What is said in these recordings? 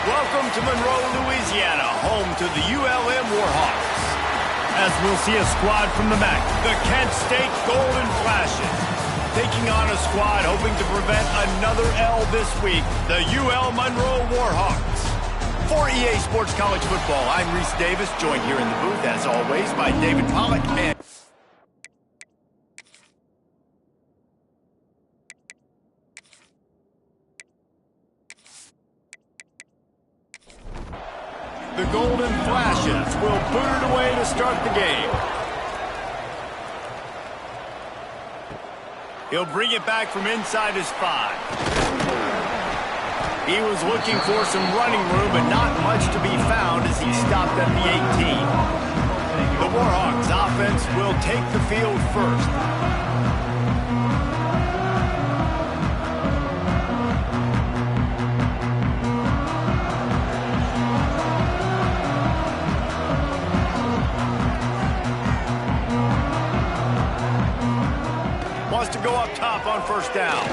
Welcome to Monroe, Louisiana, home to the ULM Warhawks. As we'll see a squad from the MAC, the Kent State Golden Flashes, taking on a squad hoping to prevent another L this week, the UL Monroe Warhawks. For EA Sports College Football, I'm Reese Davis, joined here in the booth, as always, by David Pollack and the Golden Flashes will boot it away to start the game. He'll bring it back from inside his 5. He was looking for some running room, but not much to be found as he stopped at the 18. The Warhawks offense will take the field first. Wants to go up top on first down.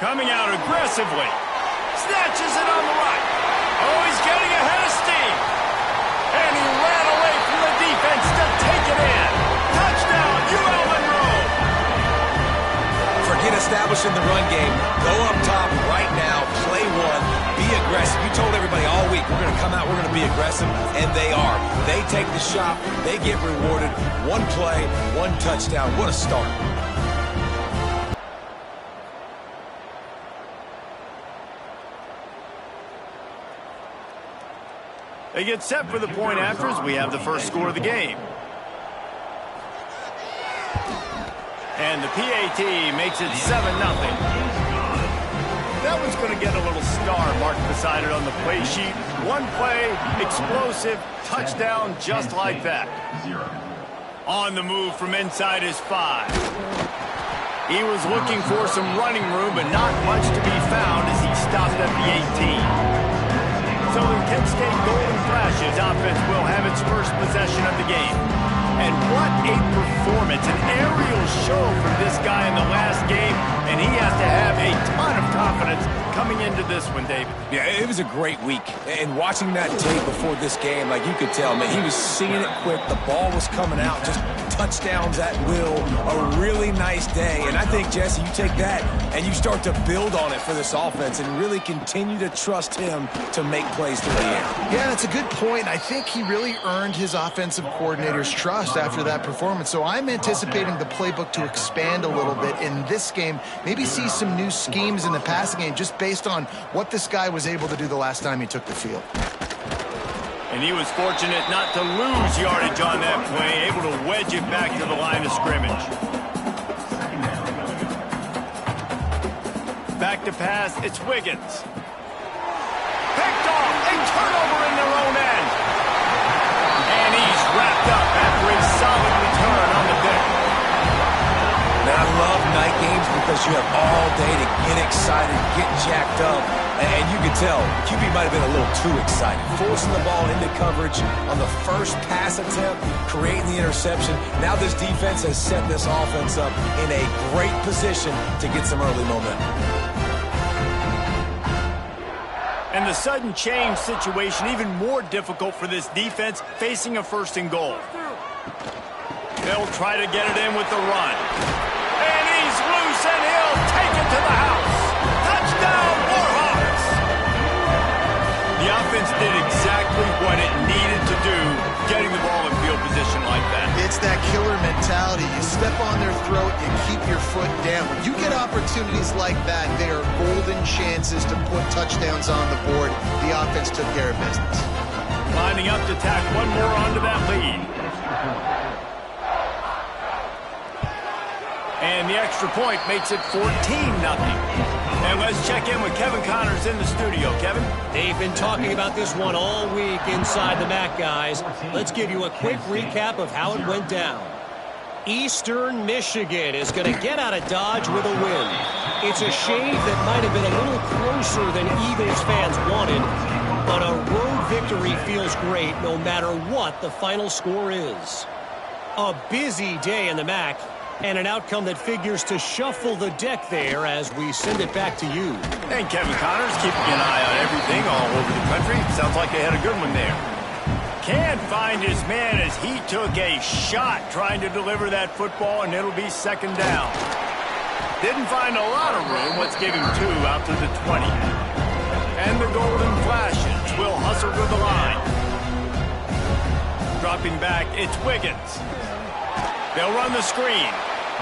Coming out aggressively. Snatches it on the right. Oh, he's getting ahead of steam. And he ran away from the defense to take it in. Touchdown, UL Monroe. Forget establishing the run game. Go up top right now. Play one. Be aggressive. You told everybody all week, we're going to come out, we're going to be aggressive, and they are. They take the shot. They get rewarded. One play, one touchdown. What a start. They get set for the point afters. We have the first score of the game. And the PAT makes it 7-0. That one's going to get a little star marked beside it on the play sheet. One play, explosive, touchdown just like that. On the move from inside his 5. He was looking for some running room, but not much to be found as he stopped at the 18. So the Kent State Golden Flashes offense will have its first possession of the game. And what a performance, an aerial show from this guy in the last game, and he has to have a ton of confidence coming into this one, David. Yeah, it was a great week. And watching that tape before this game, like you could tell, man, he was seeing it quick. The ball was coming out, just touchdowns at will. A really nice day. And I think, Jesse, you take that and you start to build on it for this offense and really continue to trust him to make plays through the air. Yeah, that's a good point. I think he really earned his offensive coordinator's trust after that performance. So I'm anticipating the playbook to expand a little bit in this game, maybe see some new schemes in the passing game just based on what this guy was able to do the last time he took the field. And he was fortunate not to lose yardage on that play, able to wedge it back to the line of scrimmage. Back to pass, it's Wiggins. Picked off, a turnover in their own end. And he's wrapped up after a solid return on the pick. Now, I love night games because you have all day to get excited, get jacked up. And you can tell, QB might have been a little too excited. Forcing the ball into coverage on the first pass attempt, creating the interception. Now this defense has set this offense up in a great position to get some early momentum. And the sudden change situation even more difficult for this defense facing a 1st and goal. They'll try to get it in with the run. And he's loose and he'll take it to the house. Touchdown, Warhawks! The offense did exactly what it needed to do, getting the ball in field position like that. It's that killer mentality. You step on their throat, you keep your foot down. When you get opportunities like that, they are golden chances to put touchdowns on the board. The offense took care of business. Lining up to tack one more onto that lead. And the extra point makes it 14-0. And let's check in with Kevin Connors in the studio. Kevin? They've been talking about this one all week inside the MAC, guys. Let's give you a quick recap of how it went down. Eastern Michigan is going to get out of Dodge with a win. It's a shave that might have been a little closer than Eagles fans wanted, but a road victory feels great no matter what the final score is. A busy day in the MAC. And an outcome that figures to shuffle the deck there as we send it back to you. And Kevin Connors keeping an eye on everything all over the country. Sounds like they had a good one there. Can't find his man as he took a shot trying to deliver that football, and it'll be second down. Didn't find a lot of room. Let's give him 2 out to the 20. And the Golden Flashes will hustle to the line. Dropping back, it's Wiggins. They'll run the screen.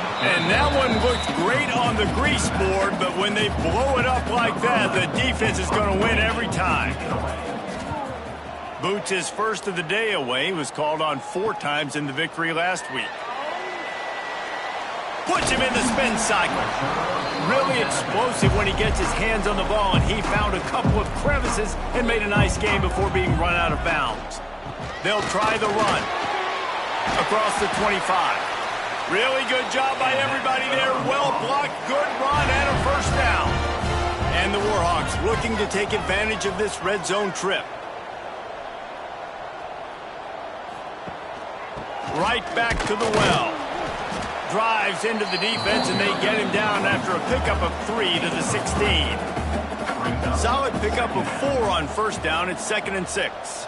And that one looks great on the grease board, but when they blow it up like that, the defense is going to win every time. Boots, his first of the day away, was called on 4 times in the victory last week. Puts him in the spin cycle. Really explosive when he gets his hands on the ball, and he found a couple of crevices and made a nice game before being run out of bounds. They'll try the run across the 25. Really good job by everybody there. Well blocked, good run, and a first down. And the Warhawks looking to take advantage of this red zone trip. Right back to the well. Drives into the defense, and they get him down after a pickup of 3 to the 16. Solid pickup of 4 on first down. It's 2nd and 6.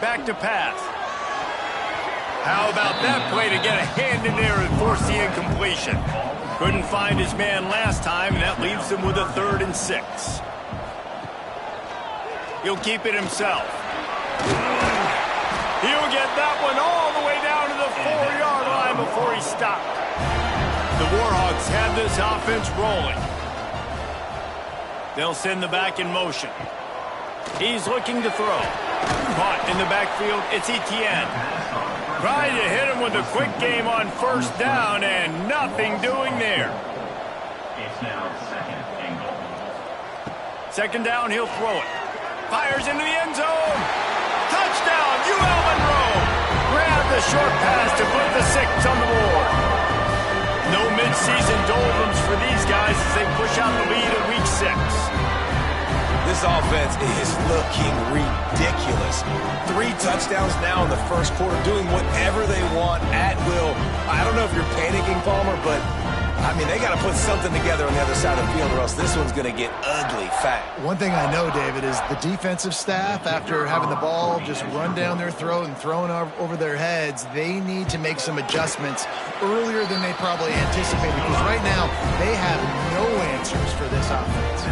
Back to pass. How about that play to get a hand in there and force the incompletion? Couldn't find his man last time, and that leaves him with a 3rd and 6. He'll keep it himself. He'll get that one all the way down to the 4-yard line before he stopped. The Warhawks have this offense rolling. They'll send the back in motion. He's looking to throw. Caught in the backfield, it's Etienne. Trying to hit him with a quick game on first down, and nothing doing there. It's now 2nd and goal. Second down, he'll throw it. Fires into the end zone. Touchdown, UL Monroe. Grab the short pass to put the 6 on the board. No midseason doldrums for these guys as they push out the lead at week 6. This offense is looking ridiculous. 3 touchdowns now in the first quarter, doing whatever they want at will. I don't know if you're panicking, Palmer, but, I mean, they got to put something together on the other side of the field or else this one's going to get ugly fast. One thing I know, David, is the defensive staff, after having the ball just run down their throat and thrown over their heads, they need to make some adjustments earlier than they probably anticipated, because right now they have no answers for this offense.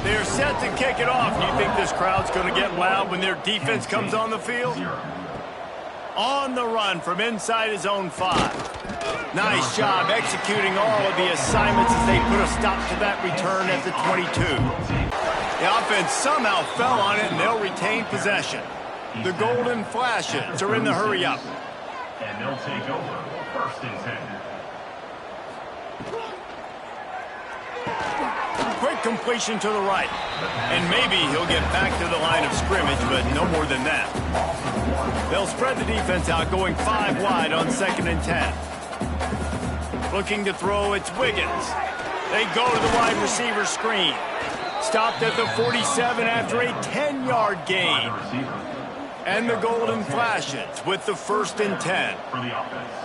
They're set to kick it off. Do you think this crowd's going to get loud when their defense comes on the field? On the run from inside his own 5. Nice job executing all of the assignments as they put a stop to that return at the 22. The offense somehow fell on it, and they'll retain possession. The Golden Flashes are in the hurry-up. And they'll take over 1st and 10. Quick completion to the right. And maybe he'll get back to the line of scrimmage, but no more than that. They'll spread the defense out, going 5 wide on 2nd and 10. Looking to throw, it's Wiggins. They go to the wide receiver screen. Stopped at the 47 after a 10-yard gain. And the Golden Flashes with the 1st and 10.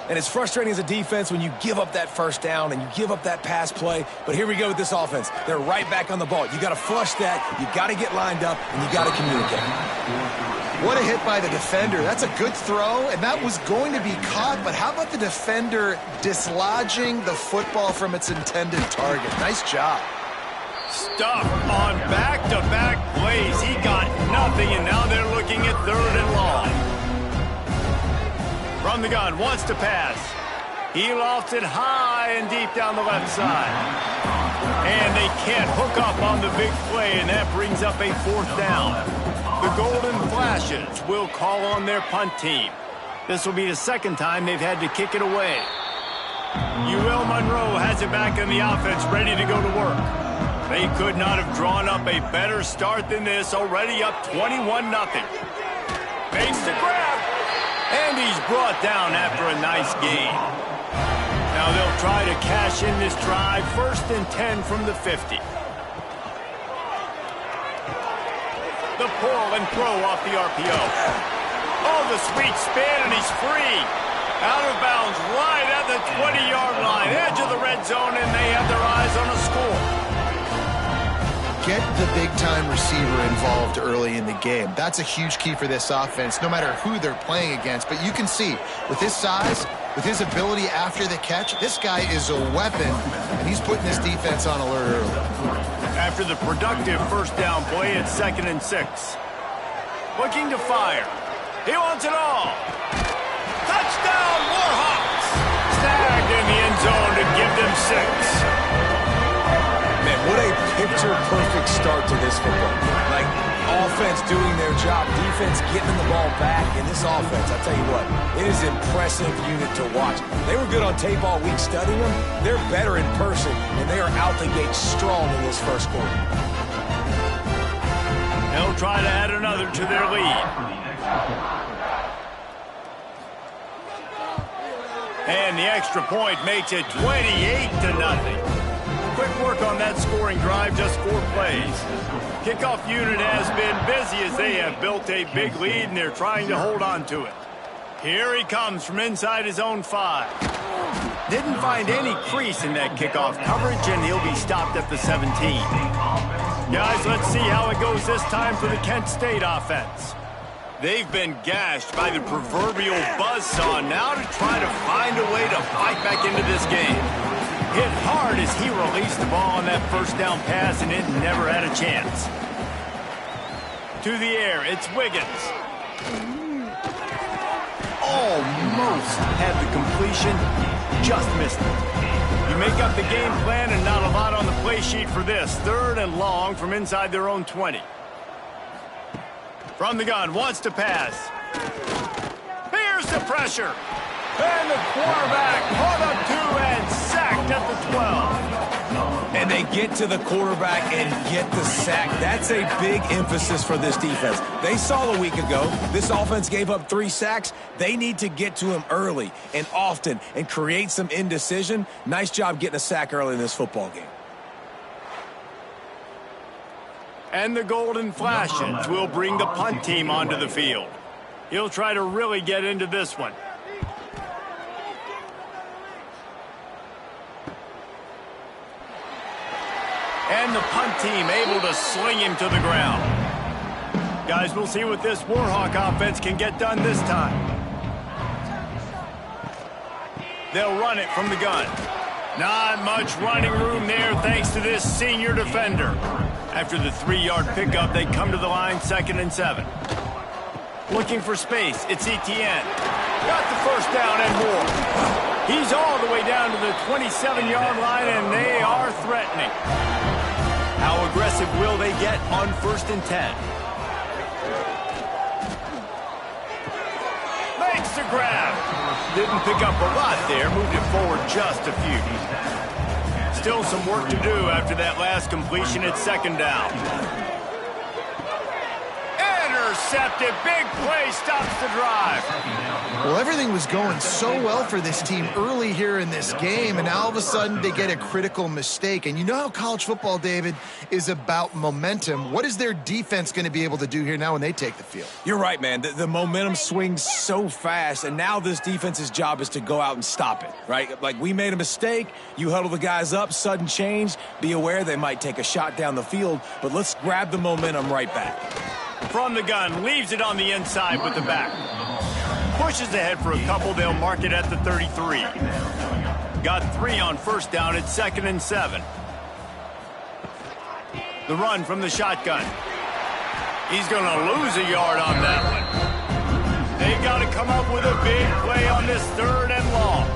And it's frustrating as a defense when you give up that first down and you give up that pass play. But here we go with this offense. They're right back on the ball. You got to flush that. You got to get lined up, and you got to communicate. What a hit by the defender. That's a good throw, and that was going to be caught. But how about the defender dislodging the football from its intended target? Nice job. Stuck on back-to-back plays. He got nothing, and now they're looking at 3rd and long. From the gun, wants to pass. He lofts it high and deep down the left side. And they can't hook up on the big play, and that brings up a 4th down. The Golden Flashes will call on their punt team. This will be the 2nd time they've had to kick it away. UL Monroe has it back in the offense, ready to go to work. They could not have drawn up a better start than this, already up 21-0. Makes the grab, and he's brought down after a nice gain. Now they'll try to cash in this drive, 1st and 10 from the 50. The pull and throw off the RPO. Oh, the sweet spin, and he's free. Out of bounds, right at the 20-yard line, edge of the red zone, and they have their eyes on a score. Get the big-time receiver involved early in the game. That's a huge key for this offense, no matter who they're playing against. But you can see, with his size, with his ability after the catch, this guy is a weapon, and he's putting this defense on alert early. After the productive first down play, it's 2nd and 6. Looking to fire. He wants it all. Touchdown, Warhawks! Snagged in the end zone to give them 6. Man, what a picture-perfect start to this football game. Like, offense doing their job, defense getting the ball back, and this offense, I tell you what, it is an impressive unit to watch. They were good on tape all week studying them. They're better in person, and they are out the gate strong in this first quarter. They'll try to add another to their lead. And the extra point makes it 28-0. Quick work on that scoring drive, just 4 plays. Kickoff unit has been busy as they have built a big lead, and they're trying to hold on to it. Here he comes from inside his own 5. Didn't find any crease in that kickoff coverage, and he'll be stopped at the 17. Guys, let's see how it goes this time for the Kent State offense. They've been gashed by the proverbial buzzsaw now to try to find a way to fight back into this game. Hit hard as he released the ball on that first down pass, and it never had a chance. To the air, it's Wiggins. Almost had the completion, just missed it. You make up the game plan and not a lot on the play sheet for this. 3rd and long from inside their own 20. From the gun, wants to pass. Here's the pressure. And the quarterback caught up 2 and sacked at the 12. And they get to the quarterback and get the sack. That's a big emphasis for this defense. They saw a week ago, this offense gave up 3 sacks. They need to get to him early and often and create some indecision. Nice job getting a sack early in this football game. And the Golden Flashes will bring the punt team onto the field. He'll try to really get into this one. And the punt team able to sling him to the ground. Guys, we'll see what this Warhawk offense can get done this time. They'll run it from the gun. Not much running room there thanks to this senior defender. After the 3-yard pickup, they come to the line, 2nd and 7. Looking for space, it's Etienne. Got the first down and more. He's all the way down to the 27-yard line, and they are threatening. How aggressive will they get on 1st and 10? Makes the grab. Didn't pick up a lot there, moved it forward just a few. Still some work to do after that last completion at 2nd down. Intercepted, big play, stops the drive. Well, everything was going so well for this team early here in this game, and now all of a sudden they get a critical mistake. And you know how college football, David, is about momentum. What is their defense going to be able to do here now when they take the field? You're right, man. The momentum swings so fast, and now this defense's job is to go out and stop it, right? Like, we made a mistake, you huddle the guys up, sudden change, be aware they might take a shot down the field, but let's grab the momentum right back. From the gun, leaves it on the inside with the back. Pushes ahead for a couple, they'll mark it at the 33. Got 3 on 1st down at 2nd and 7. The run from the shotgun. He's going to lose a yard on that one. They got to come up with a big play on this 3rd and long.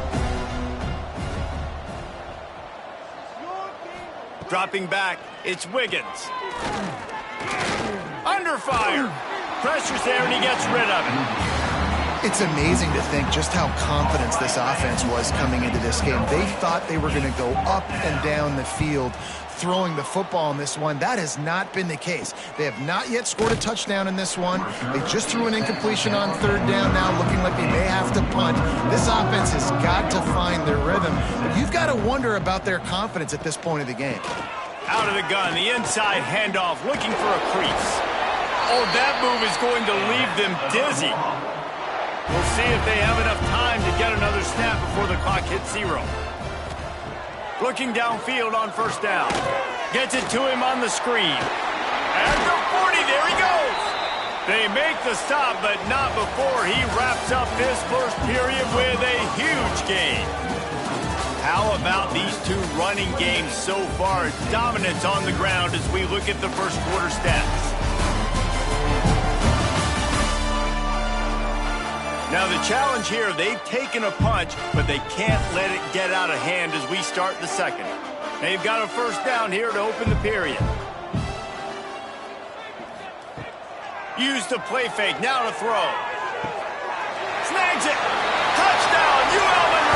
Dropping back, it's Wiggins. Under fire. Pressure's there, and he gets rid of it. It's amazing to think just how confident this offense was coming into this game. They thought they were going to go up and down the field throwing the football in this one. That has not been the case. They have not yet scored a touchdown in this one. They just threw an incompletion on 3rd down now, looking like they may have to punt. This offense has got to find their rhythm. But you've got to wonder about their confidence at this point of the game. Out of the gun, the inside handoff, looking for a crease. Oh, that move is going to leave them dizzy. We'll see if they have enough time to get another snap before the clock hits 0. Looking downfield on first down. Gets it to him on the screen. At the 40, there he goes. They make the stop, but not before he wraps up this first period with a huge gain. How about these two running games so far? Dominance on the ground as we look at the first quarter stats. Now the challenge here, they've taken a punch, but they can't let it get out of hand as we start the second. They've got a first down here to open the period. Use the play fake, now to throw. Snags it! Touchdown, ULM!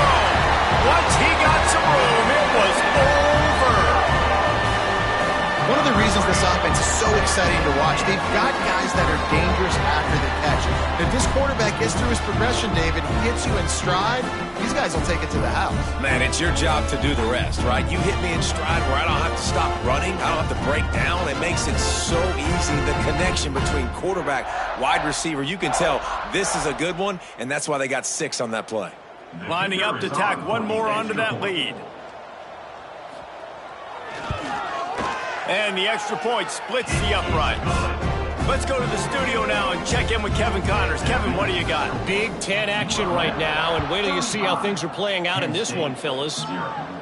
Once he got some room, it was over. One of the reasons this offense is so exciting to watch, they've got guys that are dangerous after the catch. If this quarterback gets through his progression, David, he hits you in stride, these guys will take it to the house. Man, it's your job to do the rest, right? You hit me in stride where I don't have to stop running. I don't have to break down. It makes it so easy. The connection between quarterback, wide receiver, you can tell this is a good one, and that's why they got 6 on that play. Lining up to tack one more onto that lead. And the extra point splits the uprights. Let's go to the studio now and check in with Kevin Connors. Kevin, what do you got? Big Ten action right now, and wait till you see how things are playing out in this one, fellas.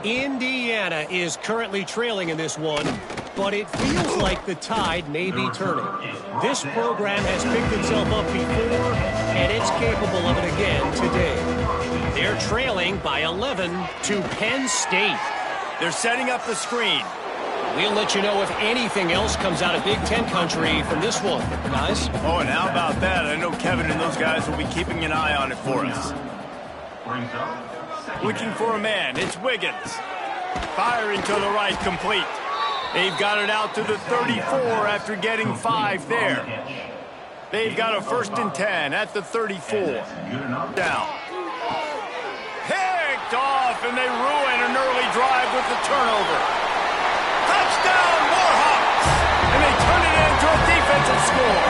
Indiana is currently trailing in this one, but it feels like the tide may be turning. This program has picked itself up before, and it's capable of it again today. They're trailing by 11 to Penn State. They're setting up the screen. We'll let you know if anything else comes out of Big Ten country from this one, guys. Oh, and how about that? I know Kevin and those guys will be keeping an eye on it for us. Looking for a man. It's Wiggins. Firing to the right, complete. They've got it out to the 34 after getting 5 there. They've got a 1st and 10 at the 34. Down. Picked off, and they ruin an early drive with the turnover. Touchdown, Warhawks! And they turn it into a defensive score.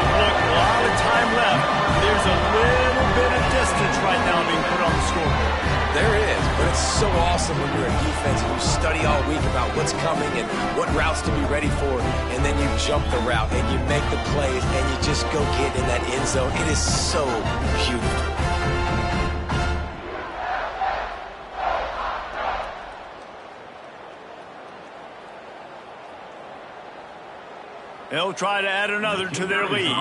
Look, a lot of time left. There's a little bit of distance right now being put on the scoreboard. There is, but it's so awesome when you're a defense and you study all week about what's coming and what routes to be ready for, and then you jump the route and you make the plays and you just go get in that end zone. It is so beautiful. They'll try to add another to their lead.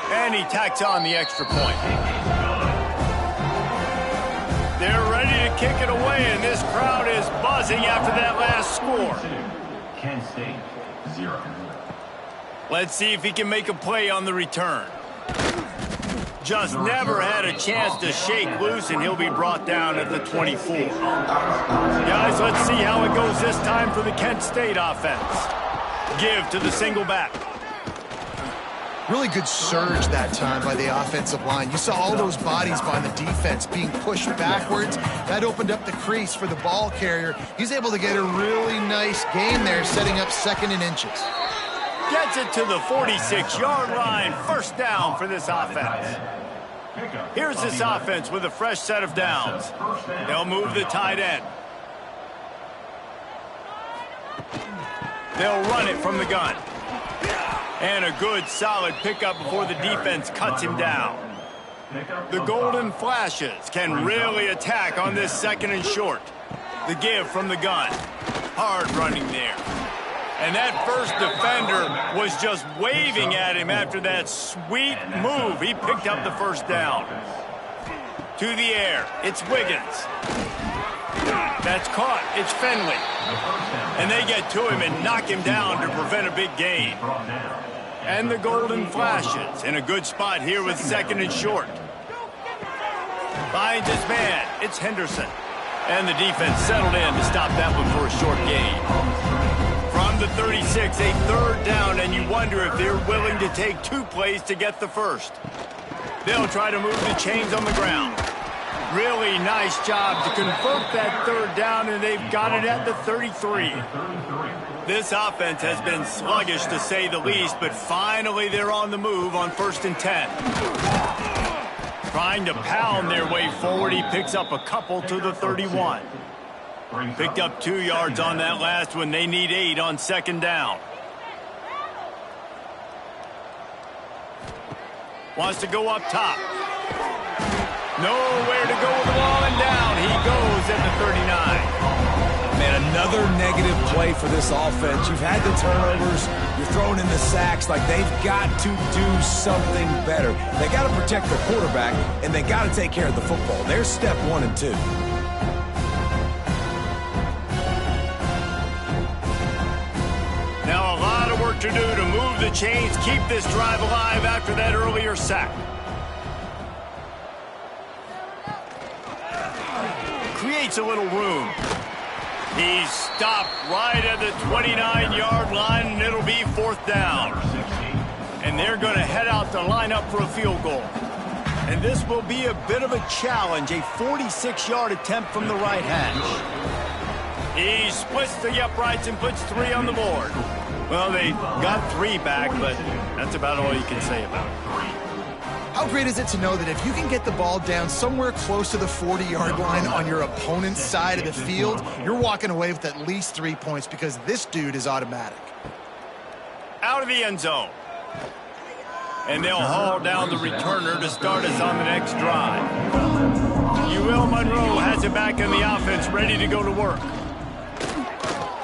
And he tacks on the extra point. They're ready to kick it away, and this crowd is buzzing after that last score. Kent State, 0. Let's see if he can make a play on the return. Just never had a chance to shake loose, and he'll be brought down at the 24. Guys, let's see how it goes this time for the Kent State offense. Give to the single back. Really good surge that time by the offensive line. You saw all those bodies by the defense being pushed backwards. That opened up the crease for the ball carrier. He's able to get a really nice gain there, setting up 2nd and inches. Gets it to the 46-yard line. First down for this offense. Here's this offense with a fresh set of downs. They'll move the tight end. They'll run it from the gun. And a good, solid pickup before the defense cuts him down. The Golden Flashes can really attack on this 2nd and short. The give from the gun. Hard running there. And that first defender was just waving at him after that sweet move. He picked up the first down. To the air, it's Wiggins. That's caught, it's Finley. And they get to him and knock him down to prevent a big gain. And the Golden Flashes in a good spot here with 2nd and short. Finds his man, it's Henderson. And the defense settled in to stop that one for a short gain. From the 36, a 3rd down, and you wonder if they're willing to take 2 plays to get the first. They'll try to move the chains on the ground. really nice job to convert that third down, and they've got it at the 33. This offense has been sluggish, to say the least, but finally they're on the move on 1st and 10. Trying to pound their way forward, he picks up a couple to the 31. Picked up 2 yards on that last one. They need 8 on 2nd down. Wants to go up top. Nowhere to go with the ball, and down he goes at the 39. Man, another negative play for this offense. You've had the turnovers. You're throwing in the sacks. Like, they've got to do something better. They got to protect their quarterback, and they got to take care of the football. There's step 1 and 2. Now a lot of work to do to move the chains, keep this drive alive after that earlier sack. Creates a little room. He's stopped right at the 29-yard line, and it'll be 4th down. And they're going to head out to line up for a field goal. And this will be a bit of a challenge, a 46-yard attempt from the right hash. He splits the uprights and puts 3 on the board. Well, they got 3 back, but that's about all you can say about it. How great is it to know that if you can get the ball down somewhere close to the 40-yard line on your opponent's side of the field, you're walking away with at least 3 points because this dude is automatic. Out of the end zone. And they'll haul down the returner to start us on the next drive. ULM Monroe has it back in the offense, ready to go to work.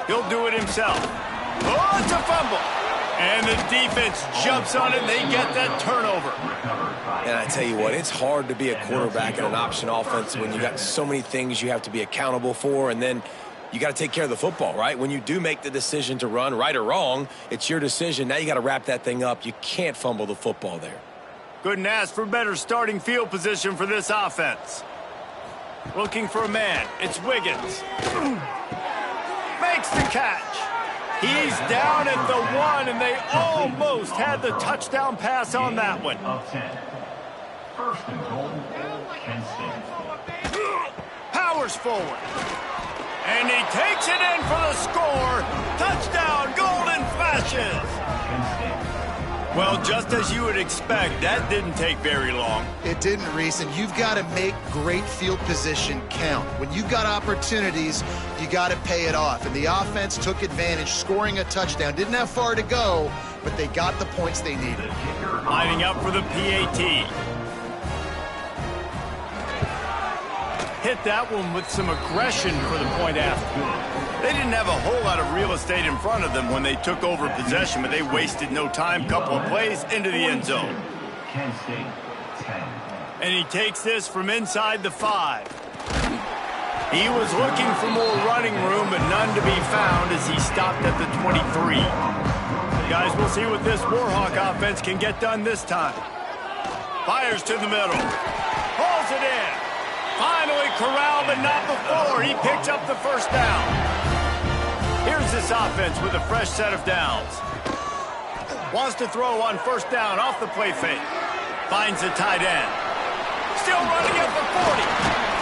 He'll do it himself. Oh, it's a fumble. And the defense jumps on it, and they get that turnover. And I tell you what, it's hard to be a quarterback in an option offense when you got so many things you have to be accountable for, and then you got to take care of the football, right? When you do make the decision to run, right or wrong, it's your decision. Now you got to wrap that thing up. You can't fumble the football there. Couldn't ask for better starting field position for this offense. Looking for a man. It's Wiggins. Makes the catch. He's down at the 1, and they almost had the touchdown pass on that one. 1st and goal, Kent State. Powers forward. And he takes it in for the score. Touchdown, Golden Flashes. Well, just as you would expect, that didn't take very long. It didn't, Reese, and you've got to make great field position count. When you've got opportunities, you got to pay it off. And the offense took advantage, scoring a touchdown. Didn't have far to go, but they got the points they needed. Lining up for the PAT. Hit that one with some aggression for the point after. They didn't have a whole lot of real estate in front of them when they took over possession, but they wasted no time. Couple of plays into the end zone. Kent State, 10. And he takes this from inside the 5. He was looking for more running room, but none to be found as he stopped at the 23. Guys, we'll see what this Warhawk offense can get done this time. Fires to the middle. Pulls it in. Finally corralled, but not before. He picks up the 1st down. Here's this offense with a fresh set of downs. Wants to throw on 1st down off the play fake. Finds the tight end. Still running at the 40.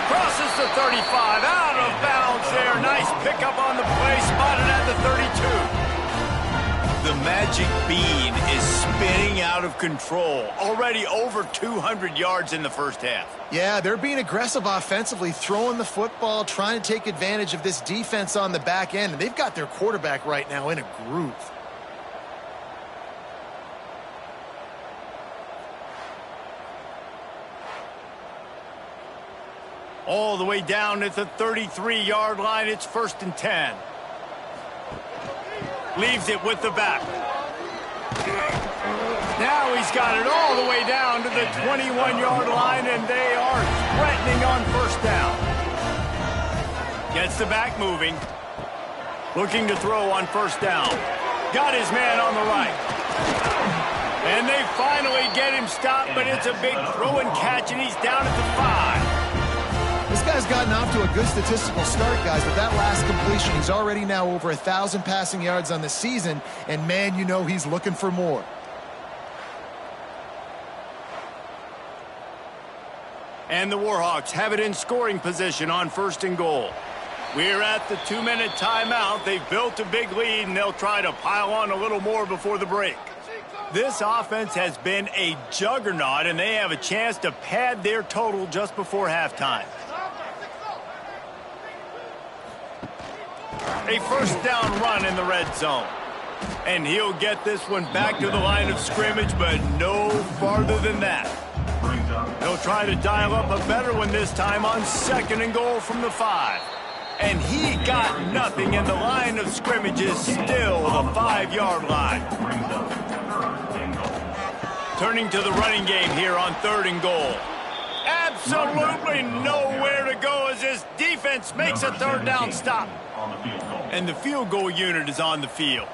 Crosses the 35. Out of bounds there. Nice pickup on the play. Spotted at the 32. The magic bean is spinning out of control. Already over 200 yards in the 1st half. Yeah, they're being aggressive offensively, throwing the football, trying to take advantage of this defense on the back end. And they've got their quarterback right now in a groove. All the way down at the 33-yard line. It's 1st and 10. Leaves it with the back. Now he's got it all the way down to the 21-yard line, and they are threatening on 1st down. Gets the back moving. Looking to throw on 1st down. Got his man on the right. And they finally get him stopped, but it's a big throw and catch, and he's down at the 5. This guy's gotten off to a good statistical start, guys. With that last completion, he's already now over 1,000 passing yards on the season, and man, you know he's looking for more. And the Warhawks have it in scoring position on 1st and goal. We're at the 2-minute timeout. They've built a big lead, and they'll try to pile on a little more before the break. This offense has been a juggernaut, and they have a chance to pad their total just before halftime. A 1st down run in the red zone. And he'll get this one back to the line of scrimmage, but no farther than that. He'll try to dial up a better one this time on 2nd and goal from the 5. And he got nothing, and the line of scrimmage is still the 5-yard line. Turning to the running game here on 3rd and goal. Absolutely nowhere to go as this defense makes a 3rd down stop. And the field goal unit is on the field.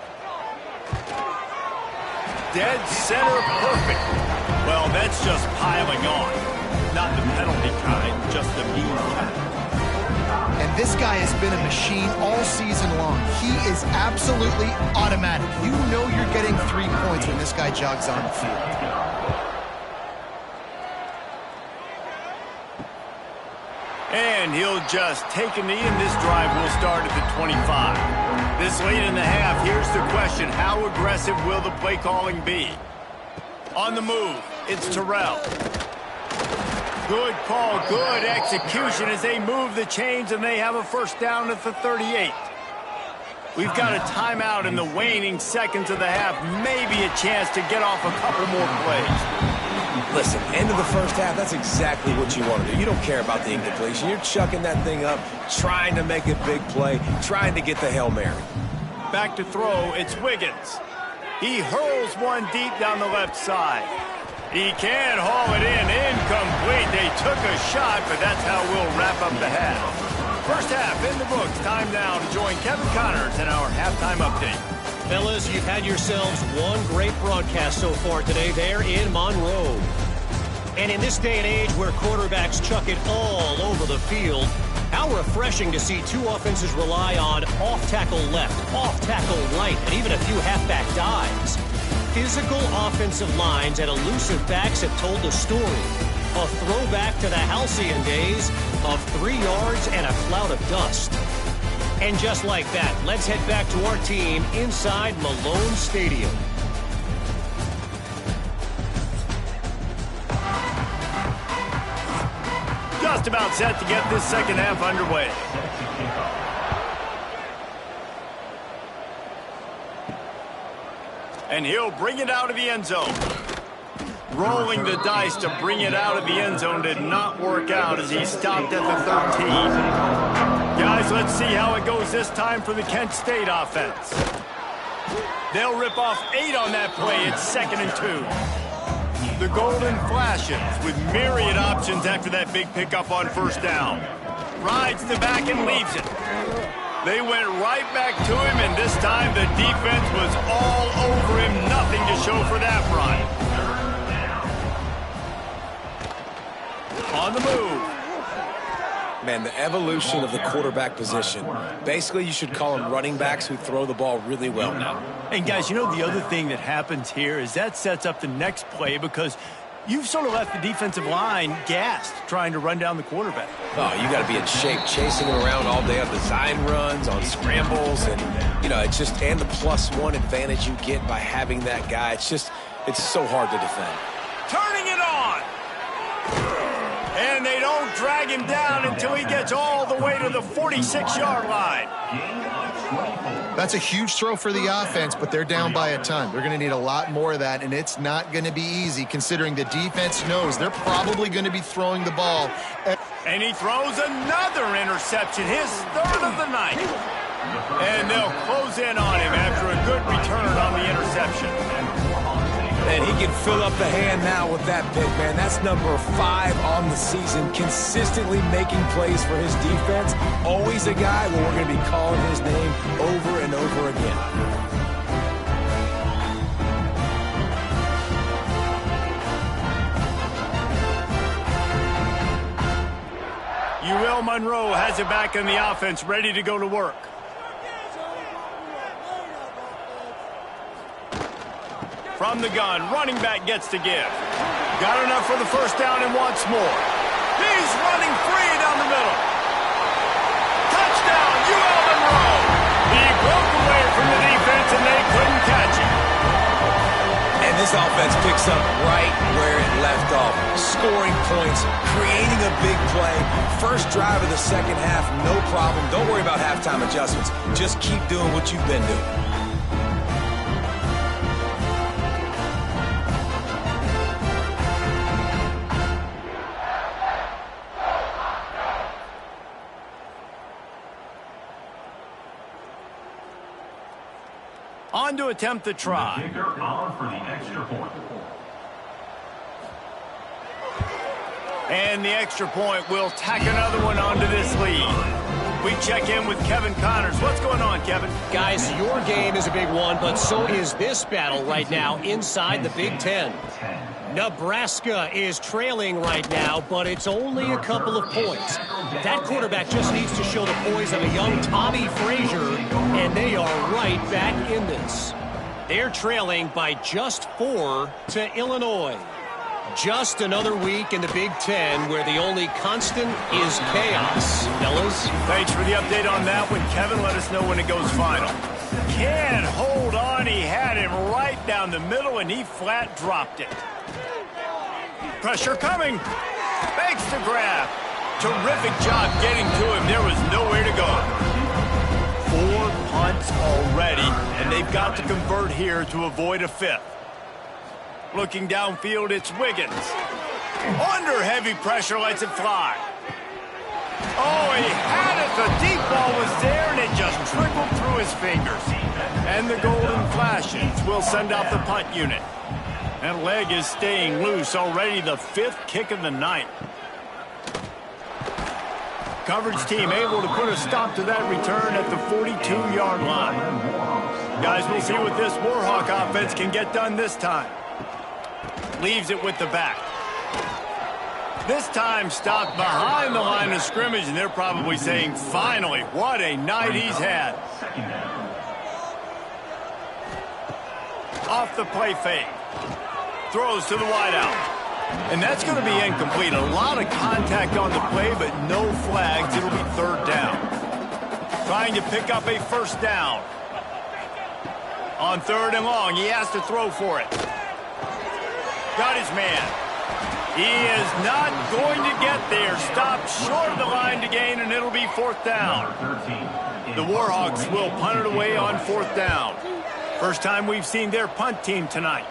Dead center perfect. Well, that's just piling on. Not the penalty kind, just the mean kind. And this guy has been a machine all season long. He is absolutely automatic. You know you're getting 3 points when this guy jogs on the field. And he'll just take a knee, and this drive will start at the 25. This late in the half, here's the question. How aggressive will the play calling be? On the move, it's Terrell. Good call, good execution as they move the chains, and they have a 1st down at the 38. We've got a timeout in the waning seconds of the half. Maybe a chance to get off a couple more plays. Listen, end of the 1st half, that's exactly what you want to do. You don't care about the incompletion. You're chucking that thing up, trying to make a big play, trying to get the Hail Mary. Back to throw, it's Wiggins. He hurls one deep down the left side. He can haul it in, incomplete. They took a shot, but that's how we'll wrap up the half. 1st half in the books. Time now to join Kevin Connors in our halftime update. Fellas, you've had yourselves one great broadcast so far today there in Monroe. And in this day and age where quarterbacks chuck it all over the field, how refreshing to see 2 offenses rely on off-tackle left, off-tackle right, and even a few halfback dives. Physical offensive lines and elusive backs have told the story. A throwback to the halcyon days of 3 yards and a cloud of dust. And just like that, let's head back to our team inside Malone Stadium. Just about set to get this 2nd half underway. And he'll bring it out of the end zone. Rolling the dice to bring it out of the end zone did not work out as he stopped at the 13. Guys, let's see how it goes this time for the Kent State offense. They'll rip off 8 on that play. It's 2nd and 2. The Golden flashes with myriad options after that big pickup on 1st down. Rides the back and leaves it. They went right back to him, and this time the defense was all over him. Nothing to show for that run. On the move. Man, the evolution of the quarterback position. Basically, you should call them running backs who throw the ball really well now. And guys, you know the other thing that happens here is that sets up the next play because you've sort of left the defensive line gassed trying to run down the quarterback. Oh, you got to be in shape, chasing him around all day on design runs, on scrambles, and, you know, it's just, and the +1 advantage you get by having that guy. It's so hard to defend. Turning it on! And they don't drag him down until he gets all the way to the 46-yard line. That's a huge throw for the offense, but they're down by a ton. They're going to need a lot more of that, and it's not going to be easy considering the defense knows they're probably going to be throwing the ball. And he throws another interception, his 3rd of the night. And they'll close in on him after a good return on the interception. And he can fill up the hand now with that pick, man. That's number 5 on the season, consistently making plays for his defense. Always a guy where we're going to be calling his name over and over again. UL Monroe has it back in the offense, ready to go to work. From the gun, running back gets to give. Got enough for the 1st down and wants more. He He's running free down the middle. Touchdown, ULM! He broke away from the defense, and they couldn't catch him. And this offense picks up right where it left off. Scoring points, creating a big play. First drive of the second half, no problem. Don't worry about halftime adjustments. Just keep doing what you've been doing. On to attempt the try. Kicker on for the extra point. And the extra point will tack another one onto this lead. We check in with Kevin Connors. What's going on, Kevin? Guys, your game is a big one, but so is this battle right now inside the Big Ten. Nebraska is trailing right now, but it's only a couple of points. That quarterback just needs to show the poise of a young Tommy Frazier, and they are right back in this. They're trailing by just 4 to Illinois. Just another week in the Big Ten where the only constant is chaos. Fellas? Thanks for the update on that one, Kevin. Let us know when it goes final. Can't hold on. He had him right down the middle, and he flat dropped it. Pressure coming. Fakes the grab. Terrific job getting to him. There was nowhere to go. 4 punts already, and they've got to convert here to avoid a 5th. Looking downfield, it's Wiggins. Under heavy pressure, lets it fly. Oh, he had it. The deep ball was there, and it just trickled through his fingers. And the golden flashes will send out the punt unit. That leg is staying loose. Already the 5th kick of the night. Coverage team able to put a stop to that return at the 42-yard line. Guys, we'll see what this Warhawk offense can get done this time. Leaves it with the back. This time stopped behind the line of scrimmage, and they're probably saying, finally, what a night he's had. Off the play fake. Throws to the wideout. And that's going to be incomplete. A lot of contact on the play, but no flags. It'll be 3rd down. Trying to pick up a 1st down. On 3rd and long, he has to throw for it. Got his man. He is not going to get there. Stopped short of the line to gain, and it'll be 4th down. The Warhawks will punt it away on 4th down. First time we've seen their punt team tonight.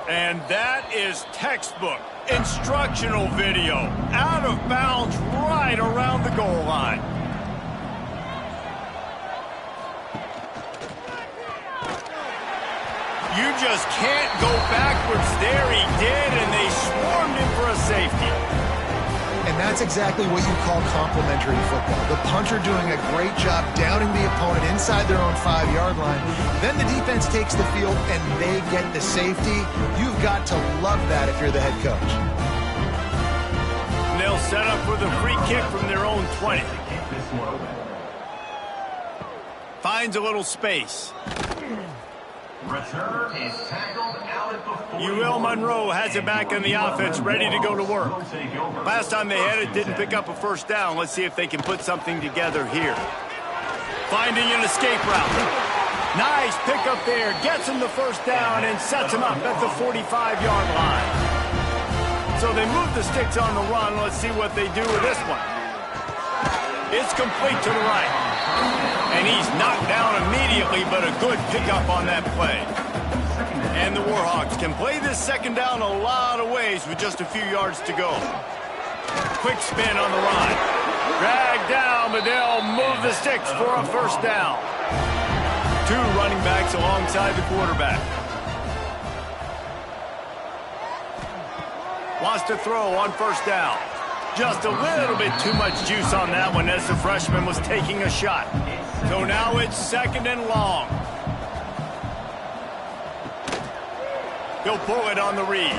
And that is textbook instructional video. Out of bounds right around the goal line. You just can't go backwards there. He did, and they swarmed him for a safety. And that's exactly what you call complementary football. The punter doing a great job downing the opponent inside their own 5-yard line. Then the defense takes the field, and they get the safety. You've got to love that if you're the head coach. And they'll set up with a free kick from their own 20. Finds a little space. Return is tackled out at the 40. UL Monroe has it back on the offense, ready to go to work. Last time they had it, didn't pick up a 1st down. Let's see if they can put something together here. Finding an escape route. Nice pickup there. Gets him the 1st down and sets him up at the 45-yard line. So they move the sticks on the run. Let's see what they do with this one. It's complete to the right. And he's knocked down immediately, but a good pickup on that play. And the Warhawks can play this 2nd down a lot of ways with just a few yards to go. Quick spin on the run. Dragged down, but they'll move the sticks for a 1st down. 2 running backs alongside the quarterback. Wants to throw on 1st down. Just a little bit too much juice on that one as the freshman was taking a shot. So now it's 2nd and long. He'll pull it on the read.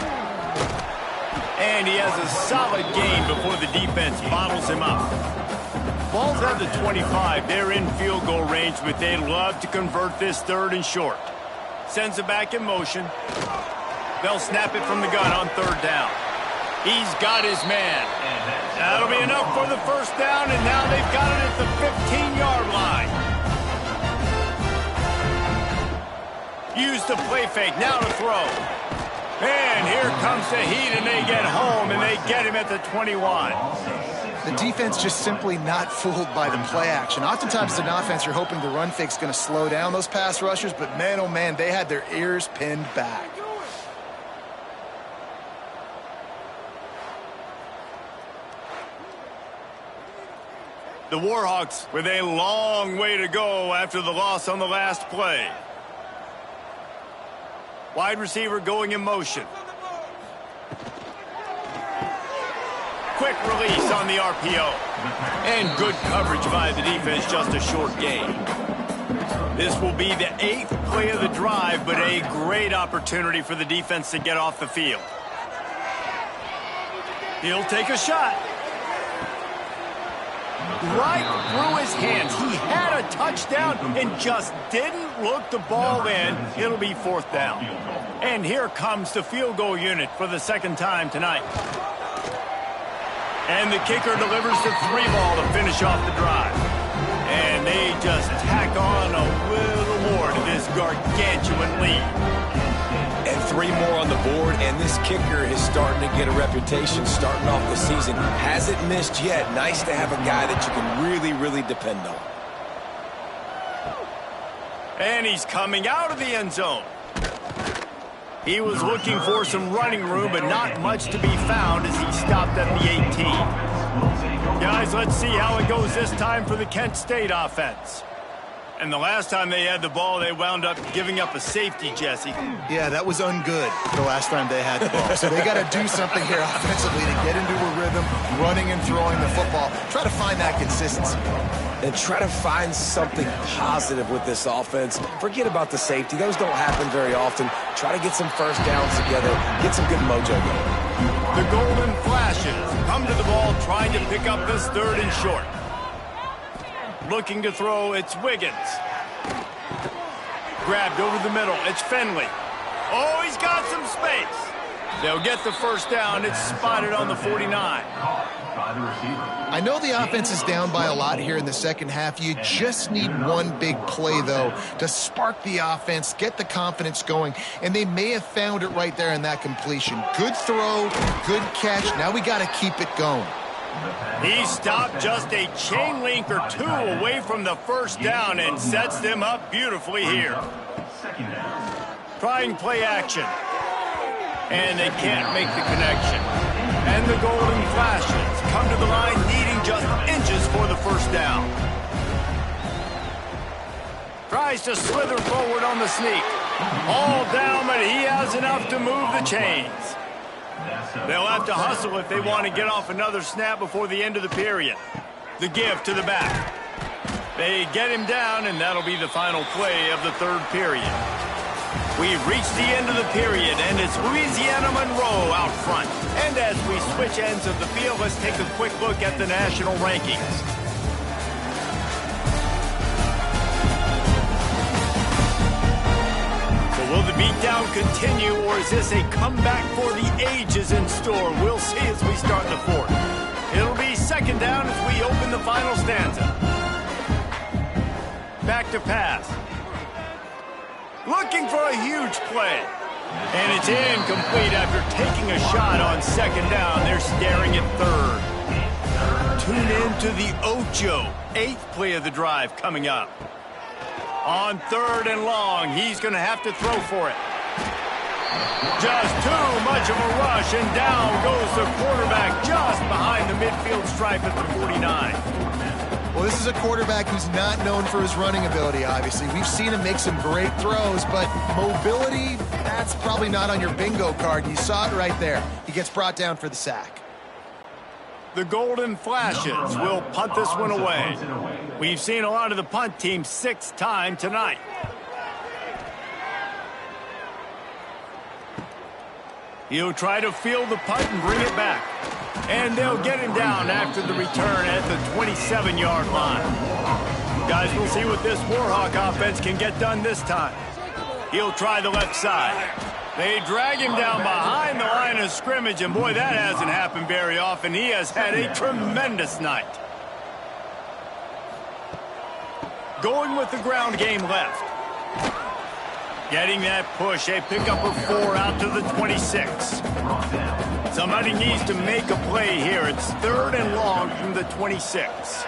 And he has a solid gain before the defense bottles him up. Ball's at the 25. They're in field goal range, but they'd love to convert this 3rd and short. Sends it back in motion. They'll snap it from the gun on 3rd down. He's got his man. That'll be enough for the first down, and now they've got it at the 15-yard line. Use the play fake, now to throw. And here comes the heat, and they get home, and they get him at the 21. The defense just simply not fooled by the play action. Oftentimes as an offense, you're hoping the run fake's going to slow down those pass rushers, but man, oh man, they had their ears pinned back. The Warhawks with a long way to go after the loss on the last play. Wide receiver going in motion. Quick release on the RPO. And good coverage by the defense, just a short gain. This will be the 8th play of the drive, but a great opportunity for the defense to get off the field. He'll take a shot. Right through his hands. He had a touchdown and just didn't look the ball in. It'll be 4th down. And here comes the field goal unit for the 2nd time tonight. And the kicker delivers the 3-ball to finish off the drive. And they just tack on a little more to this gargantuan lead. And 3 more on the board, and this kicker is starting to get a reputation starting off the season. Hasn't missed yet. Nice to have a guy that you can really, really depend on. And he's coming out of the end zone. He was looking for some running room, but not much to be found as he stopped at the 18. Guys, let's see how it goes this time for the Kent State offense. And the last time they had the ball, they wound up giving up a safety, Jesse. Yeah, that was ungood the last time they had the ball. So they got to do something here offensively to get into a rhythm, running and throwing the football. Try to find that consistency. And try to find something positive with this offense. Forget about the safety. Those don't happen very often. Try to get some first downs together. Get some good mojo going. The Golden Flashes come to the ball trying to pick up this 3rd and short. Looking to throw, it's Wiggins. Grabbed over the middle, it's Finley. Oh, he's got some space. They'll get the first down. It's spotted on the 49. I know the offense is down by a lot here in the second half. You just need one big play, though, to spark the offense, get the confidence going, and they may have found it right there in that completion. Good throw, good catch. Now we got to keep it going. He stopped just a chain link or 2 away from the first down and sets them up beautifully here. Trying play action. And they can't make the connection. And the Golden Flashes come to the line needing just inches for the first down. Tries to slither forward on the sneak. All down, but he has enough to move the chains. They'll have to hustle if they want to get off another snap before the end of the period. The give to the back. They get him down, and that'll be the final play of the 3rd period. We've reached the end of the period, and it's Louisiana Monroe out front. And as we switch ends of the field, let's take a quick look at the national rankings. So will the beatdown continue, or is this a comeback for the ages in store? We'll see as we start the 4th. It'll be 2nd down as we open the final stanza. Back to pass. Looking for a huge play. And it's incomplete after taking a shot on 2nd down. They're staring at 3rd. Tune in to the Ocho. 8th play of the drive coming up. On 3rd and long, he's going to have to throw for it. Just too much of a rush, and down goes the quarterback just behind the midfield stripe at the 49. Well, this is a quarterback who's not known for his running ability, obviously. We've seen him make some great throws, but mobility, that's probably not on your bingo card. You saw it right there. He gets brought down for the sack. The Golden Flashes will punt this one away. We've seen a lot of the punt team 6th time tonight. He'll try to field the punt and bring it back. And they'll get him down after the return at the 27-yard line. Guys, we'll see what this Warhawk offense can get done this time. He'll try the left side. They drag him down behind the line of scrimmage, and boy, that hasn't happened very often. He has had a tremendous night. Going with the ground game left. Getting that push, a pickup of 4 out to the 26. Somebody needs to make a play here. It's 3rd and long from the 26.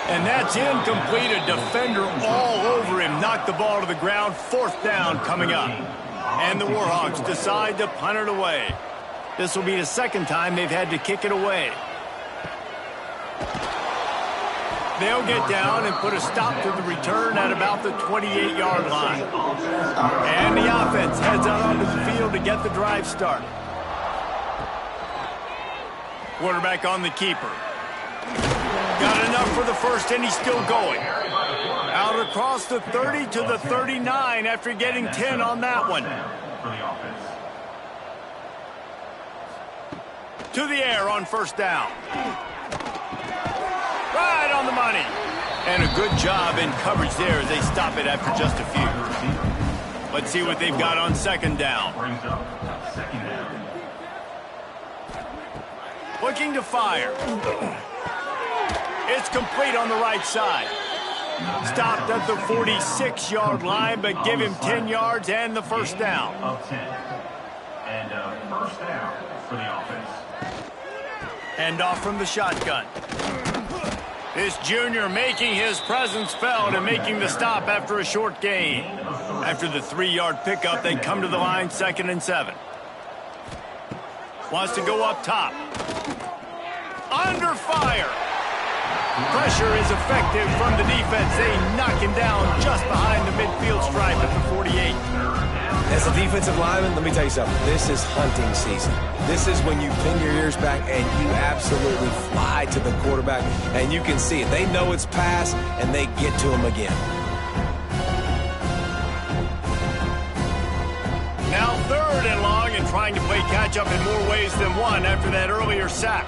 And that's incomplete. A defender all over him. Knocked the ball to the ground. 4th down coming up. And the Warhawks decide to punt it away. This will be the 2nd time they've had to kick it away. They'll get down and put a stop to the return at about the 28-yard line. And the offense heads out onto the field to get the drive started. Quarterback on the keeper. Got enough for the first, and he's still going. Out across the 30 to the 39 after getting 10 on that one. To the air on 1st down. Right on the money. And a good job in coverage there as they stop it after just a few. Let's see what they've got on 2nd down. Looking to fire. It's complete on the right side. Stopped at the 46-yard line, but give him 10 yards and the 1st down. And 1st down for the offense. Hand off from the shotgun. This junior making his presence felt and making the stop after a short gain. After the 3-yard pickup, they come to the line 2nd and 7. Wants to go up top. Under fire. Pressure is effective from the defense. They knock him down just behind the midfield stripe at the 48. As a defensive lineman, let me tell you something. This is hunting season. This is when you pin your ears back and you absolutely fly to the quarterback, and you can see it. They know it's pass, and they get to him again. Now 3rd and long, and trying to play catch-up in more ways than one after that earlier sack.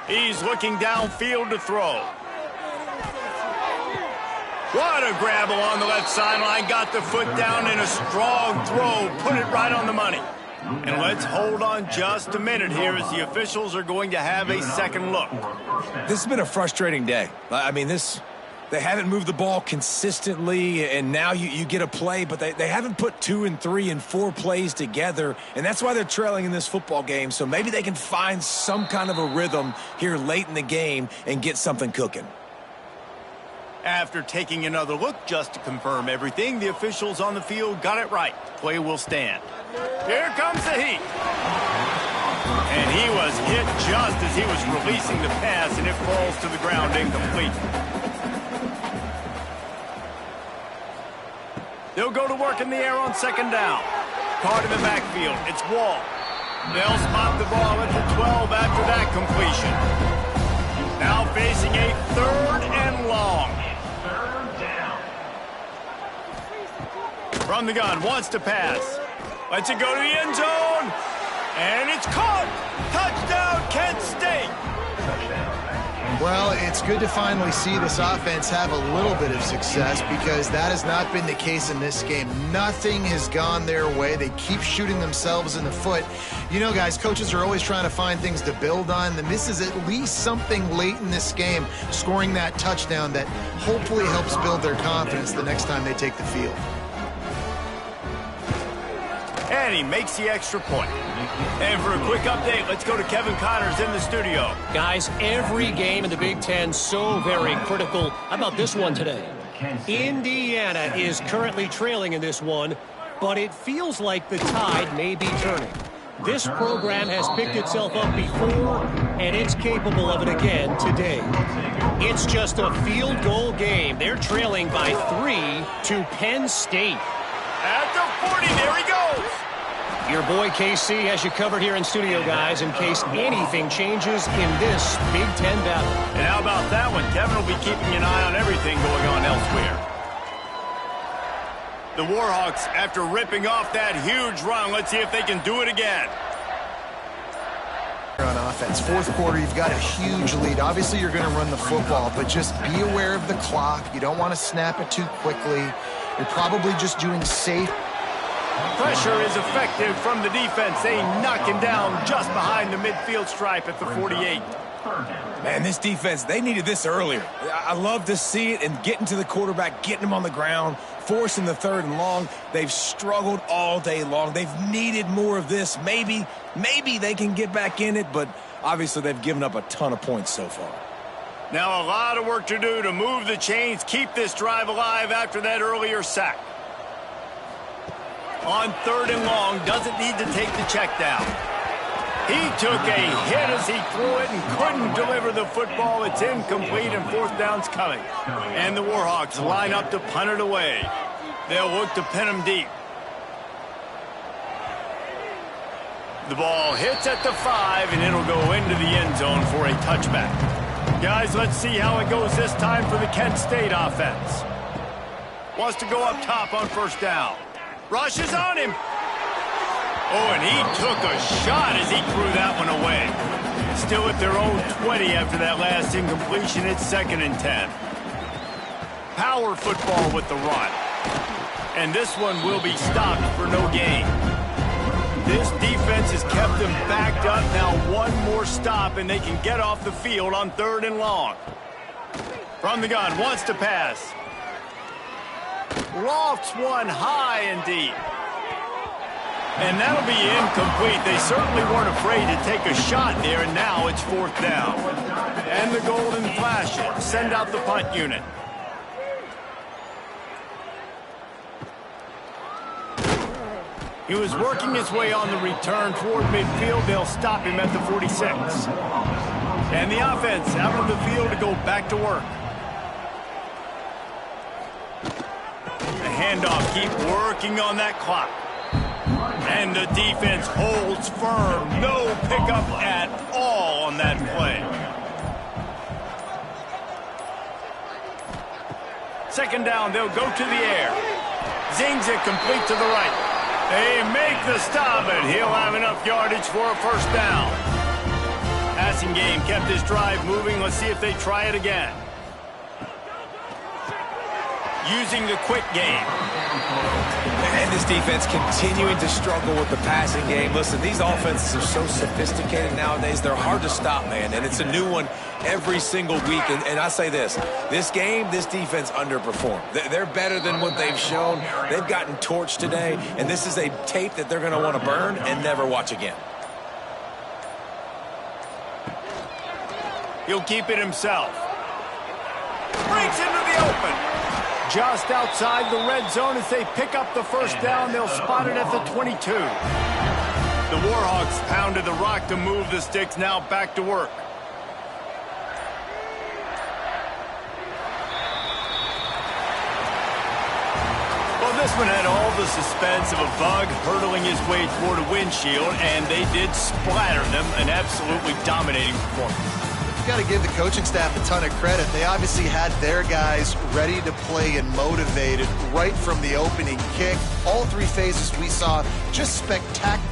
He's looking downfield to throw. What a grab along the left sideline. Got the foot down in a strong throw. Put it right on the money. And let's hold on just a minute here as the officials are going to have a second look. This has been a frustrating day. I mean, they haven't moved the ball consistently, and now you get a play, but they haven't put 2 and 3 and 4 plays together, and that's why they're trailing in this football game. So maybe they can find some kind of a rhythm here late in the game and get something cooking. After taking another look just to confirm everything, the officials on the field got it right. Play will stand. Here comes the heat. And he was hit just as he was releasing the pass, and it falls to the ground incomplete. They'll go to work in the air on 2nd down. Caught in the backfield. It's Wall. They'll spot the ball at the 12 after that completion. Now facing a 3rd and long. From the gun, wants to pass. Lets it go to the end zone. And it's caught. Touchdown, Kent State. Well, it's good to finally see this offense have a little bit of success because that has not been the case in this game. Nothing has gone their way. They keep shooting themselves in the foot. You know, guys, coaches are always trying to find things to build on, and this is at least something late in this game, scoring that touchdown that hopefully helps build their confidence the next time they take the field. And he makes the extra point. And for a quick update, let's go to Kevin Connors in the studio. Guys, every game in the Big Ten so very critical. How about this one today? Indiana is currently trailing in this one, but it feels like the tide may be turning. This program has picked itself up before, and it's capable of it again today. It's just a field goal game. They're trailing by 3 to Penn State. At the 40, there he goes. Your boy KC has you covered here in studio, guys, in case anything changes in this Big Ten battle. And how about that one? Kevin will be keeping an eye on everything going on elsewhere. The Warhawks, after ripping off that huge run, let's see if they can do it again. On a offense. Fourth quarter, you've got a huge lead. Obviously, you're going to run the football, but just be aware of the clock. You don't want to snap it too quickly. You're probably just doing safe. Pressure is effective from the defense. They knock him down just behind the midfield stripe at the 48. Man, this defense, they needed this earlier. I love to see it and getting to the quarterback, getting him on the ground, forcing the 3rd and long. They've struggled all day long. They've needed more of this. Maybe they can get back in it, but obviously they've given up a ton of points so far. Now a lot of work to do to move the chains, keep this drive alive after that earlier sack. On 3rd and long, doesn't need to take the check down. He took a hit as he threw it and couldn't deliver the football. It's incomplete and 4th down's coming. And the Warhawks line up to punt it away. They'll look to pin him deep. The ball hits at the 5 and it'll go into the end zone for a touchback. Guys, let's see how it goes this time for the Kent State offense. Wants to go up top on 1st down. Rushes on him. Oh, and he took a shot as he threw that one away. Still at their own 20 after that last incompletion. It's 2nd and 10. Power football with the run. And this one will be stopped for no gain. This defense has kept them backed up. Now one more stop and they can get off the field on 3rd and long. From the gun, wants to pass. Lofts one high and deep. And that'll be incomplete. They certainly weren't afraid to take a shot there, and now it's 4th down. And the golden flashes. Send out the punt unit. He was working his way on the return toward midfield. They'll stop him at the 46. And the offense out on the field to go back to work. The handoff, keep working on that clock. And the defense holds firm. No pickup at all on that play. 2nd down, they'll go to the air. Zings it complete to the right. They make the stop, and he'll have enough yardage for a 1st down. Passing game kept this drive moving. Let's see if they try it again. Using the quick game. And this defense continuing to struggle with the passing game. Listen, these offenses are so sophisticated nowadays. They're hard to stop, man. And it's a new one every single week. And I say this game, this defense underperformed. They're better than what they've shown. They've gotten torched today. And this is a tape that they're going to want to burn and never watch again. He'll keep it himself. Breaks into the open. Just outside the red zone as they pick up the 1st down. They'll spot it at the 22. The Warhawks pounded the rock to move the sticks. Now back to work. Well, this one had all the suspense of a bug hurtling his way toward a windshield, and they did splatter them. An absolutely dominating performance. Got to give the coaching staff a ton of credit. They obviously had their guys ready to play and motivated right from the opening kick. All 3 phases we saw just spectacular.